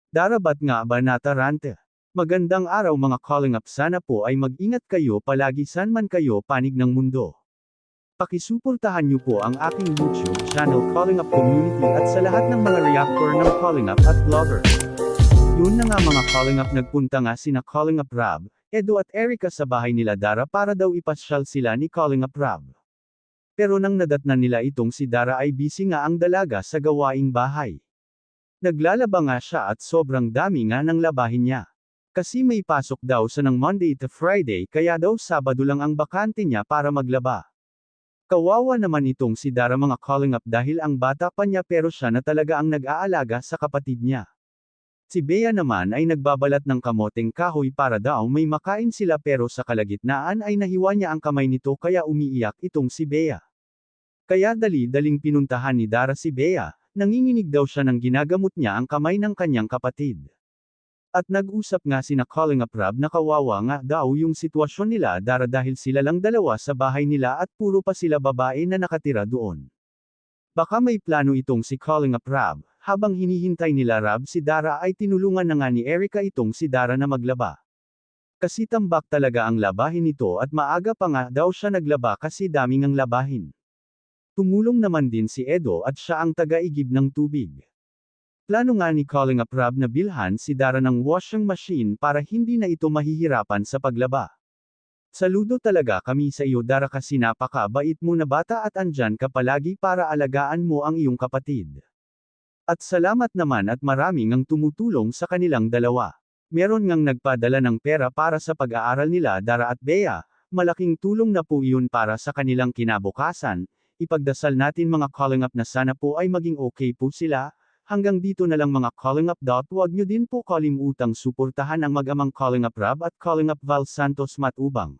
Darabat nga ba natarante? Magandang araw mga calling up, sana po ay mag-ingat kayo palagi saan man kayo panig ng mundo. Pakisuportahan niyo po ang aking YouTube channel Calling Up Community at sa lahat ng mga reactor ng Calling Up at vlogger. Yun na nga mga calling up, nagpunta nga sina Calling Up Rob, Edo at Erica sa bahay nila Dara para daw ipasyal sila ni Calling Up Rob. Pero nang nadatnan nila itong si Dara ay busy nga ang dalaga sa gawaing bahay. Naglalaba nga siya at sobrang dami nga ng labahin niya. Kasi may pasok daw sa ng Monday to Friday kaya daw Sabado lang ang bakante niya para maglaba. Kawawa naman itong si Dara mga calling up dahil ang bata pa niya pero siya na talaga ang nag-aalaga sa kapatid niya. Si Bea naman ay nagbabalat ng kamoteng kahoy para daw may makain sila pero sa kalagitnaan ay nahiwa niya ang kamay nito kaya umiiyak itong si Bea. Kaya dali-daling pinuntahan ni Dara si Bea. Nanginginig daw siya nang ginagamot niya ang kamay ng kanyang kapatid. At nag-usap nga sina Calling Up Rob na kawawa nga daw yung sitwasyon nila Dara dahil sila lang dalawa sa bahay nila at puro pa sila babae na nakatira doon. Baka may plano itong si Calling Up Rob, habang hinihintay nila Rob si Dara ay tinulungan na nga ni Erica itong si Dara na maglaba. Kasi tambak talaga ang labahin nito at maaga pa nga daw siya naglaba kasi daming ang labahin. Tumulong naman din si Edo at siya ang taga-igib ng tubig. Plano nga ni Calling Up Rob na bilhan si Dara ng washing machine para hindi na ito mahihirapan sa paglaba. Saludo talaga kami sa iyo Dara kasi napakabait mo na bata at andyan ka palagi para alagaan mo ang iyong kapatid. At salamat naman at maraming ang tumutulong sa kanilang dalawa. Meron ngang nagpadala ng pera para sa pag-aaral nila Dara at Bea, malaking tulong na po iyon para sa kanilang kinabukasan. Ipagdasal natin mga calling up na sana po ay maging okay po sila. Hanggang dito na lang mga calling up. Huwag nyo din po kalimutang suportahan ang mag-amang Calling Up Rob at Calling Up Val Santos Matubang.